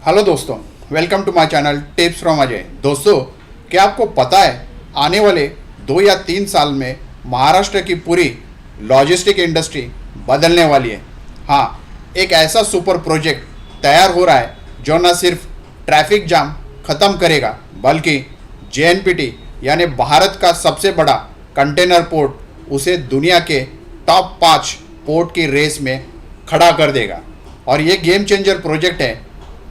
Hello दोस्तों, welcome to my channel tips from Ajay. दोस्तों, क्या आपको पता है आने वाले 2 या 3 साल में महाराष्ट्र की पूरी लॉजिस्टिक इंडस्ट्री बदलने वाली है। हाँ, एक ऐसा सुपर प्रोजेक्ट तैयार हो रहा है जो न सिर्फ ट्रैफिक जाम खत्म करेगा बल्कि जेएनपीटी यानी भारत का सबसे बड़ा कंटेनर पोर्ट उसे दुनिया के टॉप 5 पोर्ट की रेस में खड़ा कर देगा। और ये गेम चेंजर प्रोजेक्ट है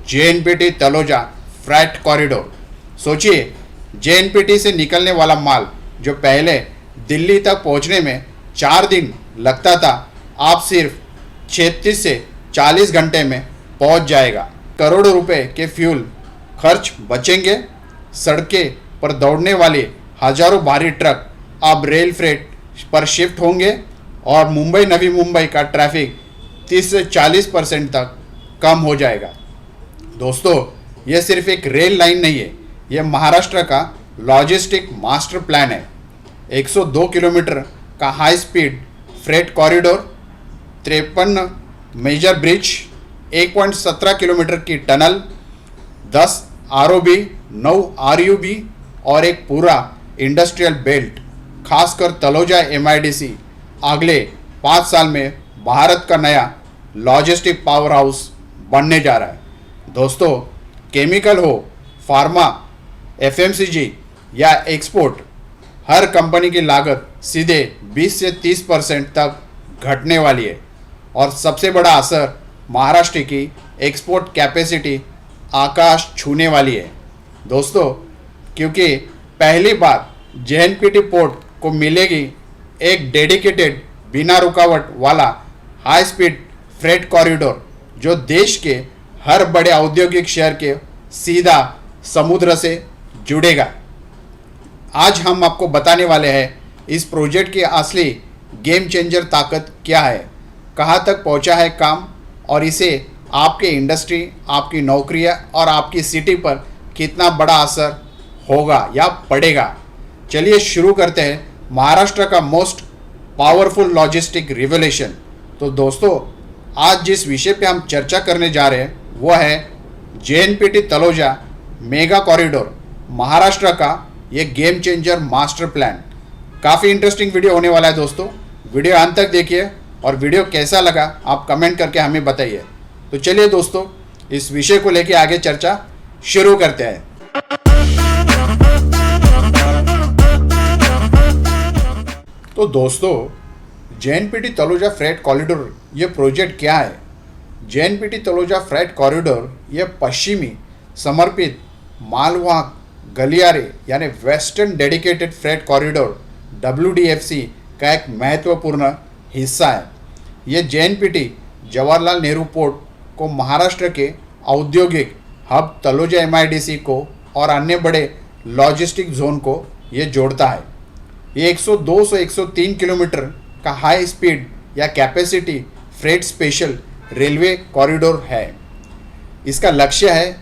जेएनपीटी तलोजा फ्रेट कॉरिडोर। सोचिए, जेएनपीटी से निकलने वाला माल जो पहले दिल्ली तक पहुंचने में 4 दिन लगता था, आप सिर्फ 36 से 40 घंटे में पहुंच जाएगा। करोड़ों रुपए के फ्यूल खर्च बचेंगे। सड़कें पर दौड़ने वाले हजारों भारी ट्रक अब रेल फ्रेट पर शिफ्ट होंगे और मुंबई नवी मुंबई का ट्रैफिक 30 से 40% तक कम हो जाएगा। दोस्तों, यह सिर्फ एक रेल लाइन नहीं है, यह महाराष्ट्र का लॉजिस्टिक मास्टर प्लान है। 102 किलोमीटर का high speed freight corridor, 53 major bridge, 1.17 kilometre की टनल, 10 आरओबी, 9 आरयूबी और एक पूरा इंडस्ट्रियल बेल्ट। खासकर तलोजा एमआईडीसी अगले 5 साल में भारत का नया लॉजिस्टिक पावर हाउस बनने जा रहा है। दोस्तों, केमिकल हो, फार्मा, एफएमसीजी या एक्सपोर्ट, हर कंपनी की लागत सीधे 20 से 30% तक घटने वाली है और सबसे बड़ा असर महाराष्ट्र की एक्सपोर्ट कैपेसिटी आकाश छूने वाली है। दोस्तों, क्योंकि पहली बार जेएनपीटी पोर्ट को मिलेगी एक डेडिकेटेड बिना रुकावट वाला हाई स्पीड फ्रेट कॉरिडोर जो देश के हर बड़े औद्योगिक शहर के सीधा समुद्र से जुड़ेगा। आज हम आपको बताने वाले हैं इस प्रोजेक्ट की असली गेम चेंजर ताकत क्या है, कहाँ तक पहुँचा है काम और इसे आपके इंडस्ट्री, आपकी नौकरियाँ और आपकी सिटी पर कितना बड़ा असर होगा या पड़ेगा। चलिए शुरू करते हैं महाराष्ट्र का मोस्ट पावरफुल लॉजिस्टिक रिवोल्यूशन। तो दोस्तों, आज जिस विषय पे हम चर्चा करने जा रहे हैं वो है JNPT Taloja mega corridor, Maharashtra का ये गेम चेंजर मास्टर प्लान। काफ़ी इंटरेस्टिंग वीडियो होने वाला है दोस्तों, वीडियो अंत तक देखिए और वीडियो कैसा लगा आप कमेंट करके हमें बताइए। तो चलिए दोस्तों, इस विषय को लेके आगे चर्चा शुरू करते हैं। तो दोस्तों, जेएनपीटी तलोजा फ्रेट कॉरिडोर ये प्रोजेक्ट क्या है? जेएनपीटी तलोजा फ्रेट कॉरिडोर यह पश्चिमी समर्पित मालवाहक गलियारे यानी western dedicated freight corridor WDFC का एक महत्वपूर्ण हिस्सा है। यह जेएनपीटी जवाहरलाल नेहरू पोर्ट को महाराष्ट्र के औद्योगिक हब तलोजा MIDC को और अन्य बड़े लॉजिस्टिक जोन को ये जोड़ता है। ये 102 से 103 किलोमीटर का हाई स्पीड या capacity freight special railway corridor है। इसका लक्ष्य है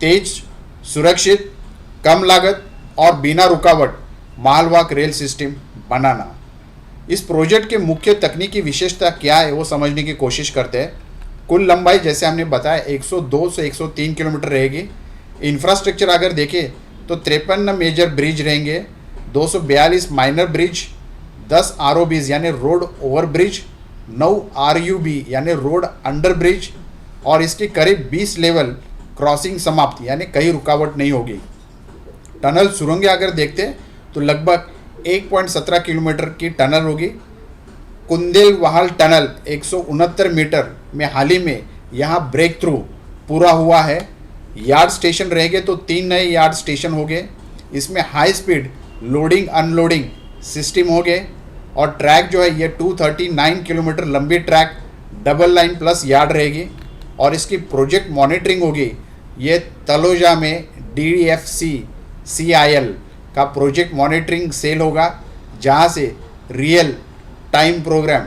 तेज, सुरक्षित, कम लागत और बिना रुकावट मालवाहक रेल सिस्टम बनाना। इस प्रोजेक्ट के मुख्य तकनीकी विशेषता क्या है वो समझने की कोशिश करते हैं। कुल लंबाई जैसे हमने बताया 102 से 103 किलोमीटर रहेगी। इंफ्रास्ट्रक्चर अगर देखें तो 53 मेजर ब्रिज रहेंगे, 242 माइनर ब्रिज, 10 आरओबीज यानी रोड ओवर ब्रिज, 9 आरयूबी यानी रोड अंडर ब्रिज और इसकी करीब 20 लेवल क्रॉसिंग समाप्त यानी कहीं रुकावट नहीं होगी। टनल सुरंगें अगर देखते हैं तो लगभग 1.17 किलोमीटर की टनल होगी। कुंदेलवाल टनल 169 मीटर में हाल ही में यहाँ ब्रेक थ्रू पूरा हुआ है। यार्ड स्टेशन रहेंगे तो 3 नए यार्ड स्टेशन हो गए। इसमें high speed loading unloading system हो गए और ट्रैक जो है ये 239 किलोमीटर लंबी track double line plus yard रहेगी और इसकी प्रोजेक्ट मॉनिटरिंग होगी। ये तलोजा में DFCCIL का प्रोजेक्ट मॉनिटरिंग सेल होगा जहाँ से real time program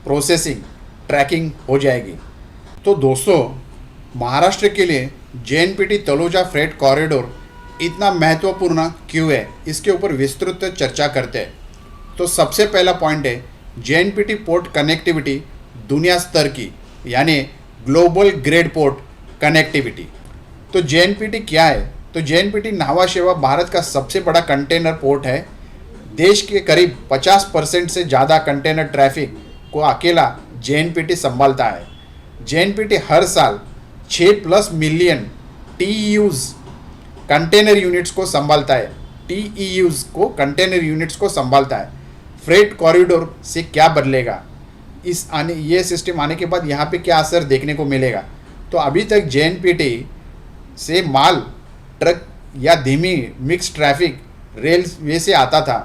processing tracking हो जाएगी। तो दोस्तों, महाराष्ट्र के लिए जेएनपीटी तलोजा फ्रेट कॉरिडोर इतना महत्वपूर्ण क्यों है, इसके ऊपर विस्तृत चर्चा करते हैं। तो सबसे पहला पॉइंट है जेएनपीटी पोर्ट कनेक्टिविटी दुनिया स्तर की यानी ग्लोबल ग्रेड पोर्ट कनेक्टिविटी। तो जेएनपीटी क्या है? तो जेएनपीटी न्हावा शेवा भारत का सबसे बड़ा कंटेनर पोर्ट है। देश के करीब 50% से ज़्यादा कंटेनर ट्रैफिक को अकेला जेएनपीटी संभालता है। जेएनपीटी हर साल 6+ मिलियन टीईयूज़ कंटेनर यूनिट्स को संभालता है। टीईयूज़ को कंटेनर यूनिट्स को संभालता है। फ्रेट कॉरिडोर से क्या बदलेगा? ये सिस्टम आने के बाद यहाँ पे क्या असर देखने को मिलेगा? तो अभी तक जेएनपीटी से माल ट्रक या धीमी मिक्स ट्रैफिक रेलवे से आता था।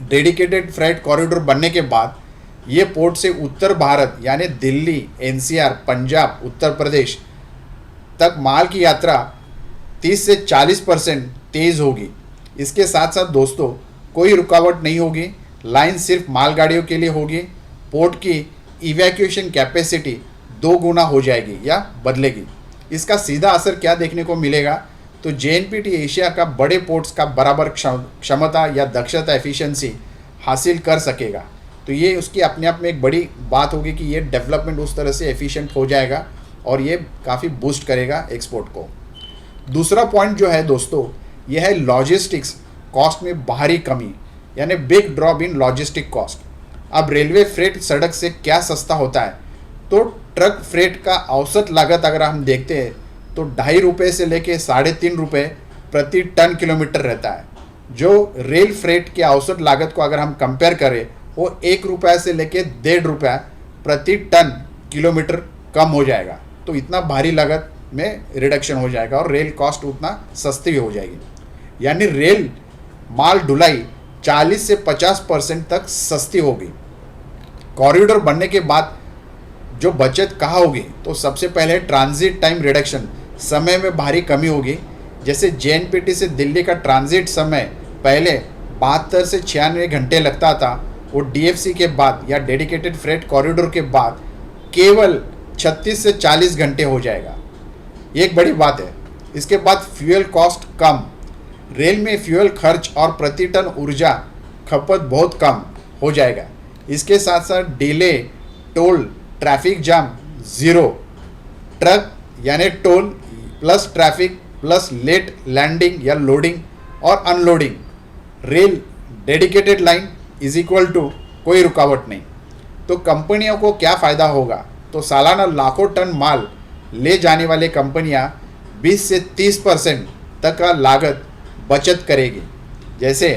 डेडिकेटेड फ्रेट कॉरिडोर बनने के बाद ये पोर्ट से उत्तर भारत यानी दिल्ली, एनसीआर, पंजाब, उत्तर प्रदेश तक माल की यात्रा 30 से 40% तेज़ होगी। इसके साथ साथ दोस्तों कोई रुकावट नहीं होगी। लाइन सिर्फ मालगाड़ियों के लिए होगी। पोर्ट की इवैक्यूएशन कैपेसिटी 2 गुना हो जाएगी या बदलेगी। इसका सीधा असर क्या देखने को मिलेगा? तो जेएनपीटी एशिया का बड़े पोर्ट्स का बराबर क्षमता या दक्षता एफिशिएंसी हासिल कर सकेगा। तो ये उसकी अपने आप में एक बड़ी बात होगी कि ये डेवलपमेंट उस तरह से एफिशिएंट हो जाएगा और ये काफ़ी बूस्ट करेगा एक्सपोर्ट को। दूसरा पॉइंट जो है दोस्तों, यह है लॉजिस्टिक्स कॉस्ट में भारी कमी, यानी big drop in logistic cost. अब रेलवे फ्रेट सड़क से क्या सस्ता होता है? तो ट्रक फ्रेट का औसत लागत अगर हम देखते हैं तो 2.5 रुपये से लेके 3.5 रुपये प्रति टन किलोमीटर रहता है। जो रेल फ्रेट की औसत लागत को अगर हम कंपेयर करें वो 1 रुपये से लेके 1.5 रुपये प्रति टन किलोमीटर कम हो जाएगा। तो इतना भारी लागत में रिडक्शन हो जाएगा और रेल कॉस्ट उतना सस्ती हो जाएगी। यानी रेल माल ढुलाई 40 से 50% तक सस्ती होगी। कॉरिडोर बनने के बाद जो बचत कहाँ होगी? तो सबसे पहले ट्रांजिट टाइम रिडक्शन, समय में भारी कमी होगी। जैसे जेएनपीटी से दिल्ली का ट्रांजिट समय पहले 72 से 96 घंटे लगता था, वो डीएफसी के बाद या डेडिकेटेड फ्रेट कॉरिडोर के बाद केवल 36 से 40 घंटे हो जाएगा। ये एक बड़ी बात है। इसके बाद फ्यूल कॉस्ट कम, रेल में फ्यूल खर्च और प्रति टन ऊर्जा खपत बहुत कम हो जाएगा। इसके साथ साथ delay, toll, traffic jam zero. Truck यानी toll plus traffic plus late landing या लोडिंग और unloading. Rail dedicated line is equal to कोई रुकावट नहीं। तो कंपनियों को क्या फ़ायदा होगा? तो सालाना लाखों टन माल ले जाने वाले कंपनियां 20 से 30% तक का लागत बचत करेगी। जैसे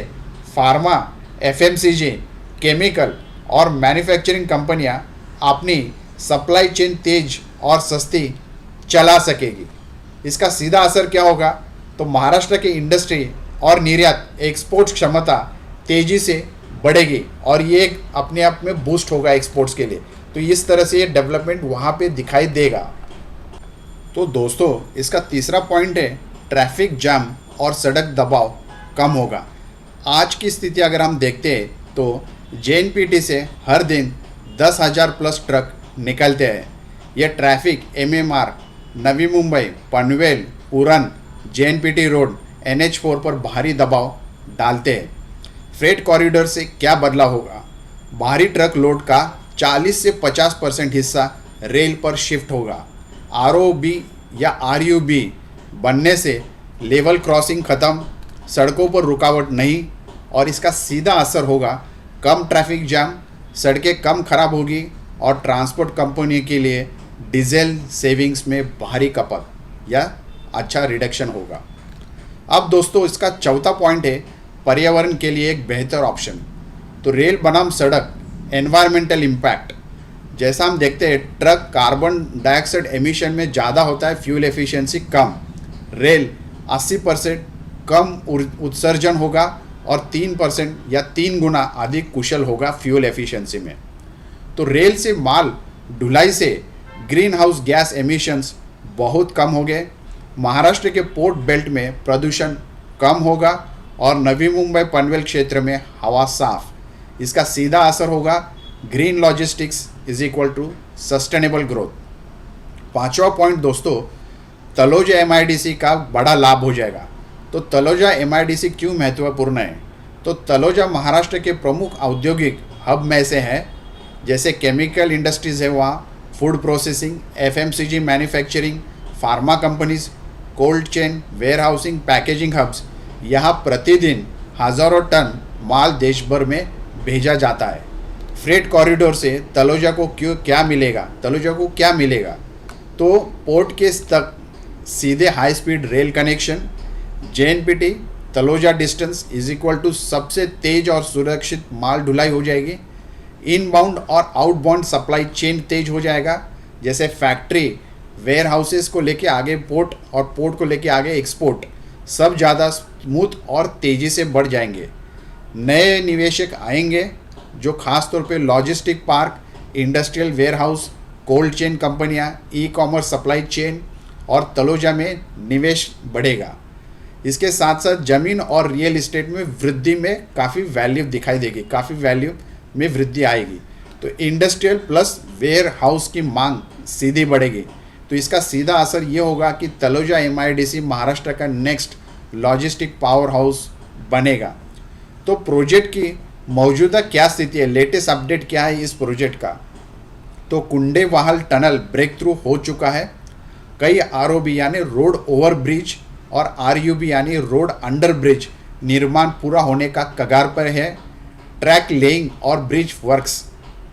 फार्मा, एफएमसीजी, केमिकल और मैन्युफैक्चरिंग कंपनियां अपनी सप्लाई चेन तेज और सस्ती चला सकेगी। इसका सीधा असर क्या होगा? तो महाराष्ट्र की इंडस्ट्री और निर्यात एक्सपोर्ट क्षमता तेज़ी से बढ़ेगी और ये एक अपने आप में बूस्ट होगा एक्सपोर्ट्स के लिए। तो इस तरह से ये डेवलपमेंट वहाँ पे दिखाई देगा। तो दोस्तों इसका तीसरा पॉइंट है ट्रैफिक जाम और सड़क दबाव कम होगा। आज की स्थिति अगर हम देखते हैं तो जेएनपीटी से हर दिन 10,000 प्लस ट्रक निकलते हैं। यह traffic MMR, Navi Mumbai, Panvel, Uran, JNPT road, NH4 पर भारी दबाव डालते हैं। फ्रेट कॉरिडोर से क्या बदला होगा? भारी ट्रक लोड का 40 से 50% हिस्सा रेल पर शिफ्ट होगा। ROB या RUB बनने से लेवल क्रॉसिंग ख़त्म, सड़कों पर रुकावट नहीं और इसका सीधा असर होगा कम ट्रैफिक जाम, सड़कें कम खराब होगी और ट्रांसपोर्ट कंपनी के लिए डीजल सेविंग्स में भारी खपत या अच्छा रिडक्शन होगा। अब दोस्तों इसका चौथा पॉइंट है पर्यावरण के लिए एक बेहतर ऑप्शन। तो रेल बनाम सड़क एनवायरमेंटल इम्पैक्ट। जैसा हम देखते हैं ट्रक कार्बन डाइऑक्साइड एमिशन में ज़्यादा होता है, फ्यूल एफिशिएंसी कम। रेल 80% कम उत्सर्जन होगा और 3% या 3 गुना अधिक कुशल होगा फ्यूल एफिशिएंसी में। तो रेल से माल ढुलाई से ग्रीन हाउस गैस एमिशंस बहुत कम हो गए। महाराष्ट्र के पोर्ट बेल्ट में प्रदूषण कम होगा और नवी मुंबई पनवेल क्षेत्र में हवा साफ। इसका सीधा असर होगा green logistics is equal to sustainable growth. पांचवा पॉइंट दोस्तों तलोजा MIDC का बड़ा लाभ हो जाएगा। तो तलोजा MIDC क्यों महत्वपूर्ण है? तो तलोजा महाराष्ट्र के प्रमुख औद्योगिक हब में से है। जैसे केमिकल इंडस्ट्रीज़ है वहाँ, food processing, FMCG manufacturing, pharma companies cold chain, warehousing, packaging hubs, यहाँ प्रतिदिन हज़ारों टन माल देश भर में भेजा जाता है। फ्रेट कॉरिडोर से तलोजा को क्या मिलेगा? तो पोर्ट के तक सीधे high speed rail connection, JNPT Taloja distance is equal to सबसे तेज और सुरक्षित माल ढुलाई हो जाएगी। इनबाउंड और आउटबाउंड सप्लाई चेन तेज हो जाएगा, जैसे फैक्ट्री, वेयर हाउसेस को लेके आगे पोर्ट और पोर्ट को लेके आगे एक्सपोर्ट, सब ज़्यादा स्मूथ और तेज़ी से बढ़ जाएंगे। नए निवेशक आएंगे जो खास तौर पे logistic park, industrial warehouse, cold chain कंपनियां, ई-कॉमर्स सप्लाई चेन और तलोजा में निवेश बढ़ेगा। इसके साथ साथ ज़मीन और रियल इस्टेट में वृद्धि में काफ़ी वैल्यू दिखाई देगी, काफ़ी वैल्यू में वृद्धि आएगी। तो इंडस्ट्रियल प्लस वेयर हाउस की मांग सीधी बढ़ेगी। तो इसका सीधा असर ये होगा कि तलोजा MIDC महाराष्ट्र का नेक्स्ट लॉजिस्टिक पावर हाउस बनेगा। तो प्रोजेक्ट की मौजूदा क्या स्थिति है, लेटेस्ट अपडेट क्या है इस प्रोजेक्ट का? तो कुंडेवाहल टनल ब्रेक थ्रू हो चुका है। कई ROB यानी रोड ओवर ब्रिज और RUB यानी रोड अंडर ब्रिज निर्माण पूरा होने का कगार पर है। ट्रैक लेइंग और ब्रिज वर्क्स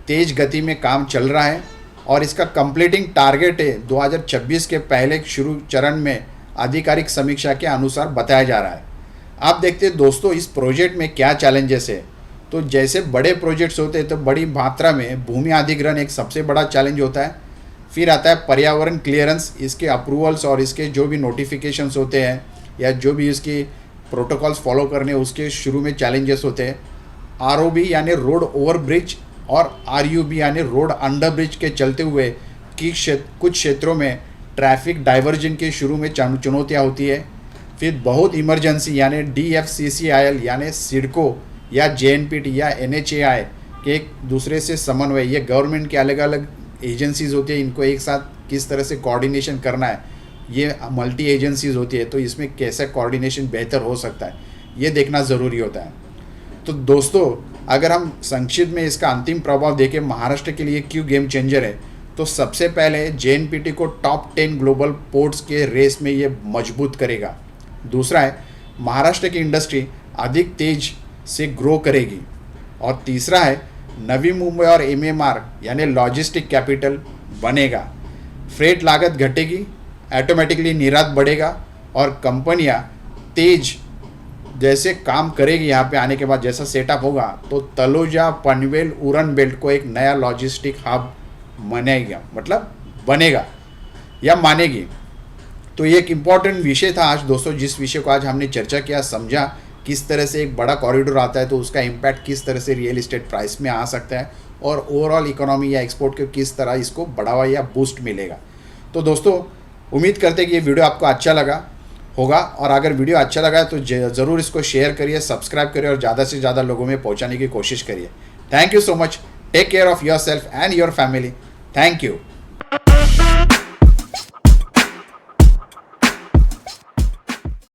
तेज गति में काम चल रहा है और इसका कंप्लीटिंग टारगेट है 2026 के पहले शुरू चरण में आधिकारिक समीक्षा के अनुसार बताया जा रहा है। आप देखते हैं दोस्तों इस प्रोजेक्ट में क्या चैलेंजेस है। तो जैसे बड़े प्रोजेक्ट्स होते हैं तो बड़ी मात्रा में भूमि अधिग्रहण एक सबसे बड़ा चैलेंज होता है। फिर आता है पर्यावरण क्लियरेंस, इसके अप्रूवल्स और इसके जो भी नोटिफिकेशंस होते हैं या जो भी इसकी प्रोटोकॉल्स फॉलो करने उसके शुरू में चैलेंजेस होते हैं। ROB यानी रोड ओवर ब्रिज और RUB यानी रोड अंडर ब्रिज के चलते हुए कुछ क्षेत्रों में ट्रैफिक डाइवर्जन के शुरू में चुनौतियाँ होती है। फिर बहुत इमरजेंसी यानी DFCCIL यानी सिडको या JNPT या NHAI के एक दूसरे से समन्वय, ये गवर्नमेंट के अलग अलग एजेंसीज़ होती है, इनको एक साथ किस तरह से कोऑर्डिनेशन करना है, ये मल्टी एजेंसीज़ होती है, तो इसमें कैसा कोऑर्डिनेशन बेहतर हो सकता है ये देखना ज़रूरी होता है। तो दोस्तों अगर हम संक्षिप्त में इसका अंतिम प्रभाव देखें महाराष्ट्र के लिए क्यों गेम चेंजर है, तो सबसे पहले JNPT को टॉप 10 ग्लोबल पोर्ट्स के रेस में ये मजबूत करेगा। दूसरा है महाराष्ट्र की इंडस्ट्री अधिक तेज से ग्रो करेगी। और तीसरा है नवी मुंबई और MMR यानी लॉजिस्टिक कैपिटल बनेगा। फ्रेट लागत घटेगी, ऑटोमेटिकली निर्यात बढ़ेगा और कंपनियां तेज जैसे काम करेगी। यहाँ पे आने के बाद जैसा सेटअप होगा तो तलोजा पनवेल उरन बेल्ट को एक नया लॉजिस्टिक हब बनेगा या मानेगी। तो ये एक इम्पॉर्टेंट विषय था आज दोस्तों, जिस विषय को आज हमने चर्चा किया, समझा किस तरह से एक बड़ा कॉरिडोर आता है तो उसका इम्पैक्ट किस तरह से रियल इस्टेट प्राइस में आ सकता है और ओवरऑल इकोनॉमी या एक्सपोर्ट को किस तरह इसको बढ़ावा या बूस्ट मिलेगा। तो दोस्तों उम्मीद करते हैं कि ये वीडियो आपको अच्छा लगा होगा, और अगर वीडियो अच्छा लगा तो ज़रूर इसको शेयर करिए, सब्सक्राइब करिए और ज़्यादा से ज़्यादा लोगों में पहुँचाने की कोशिश करिए। Thank you so much, take care of yourself and your family. Thank you.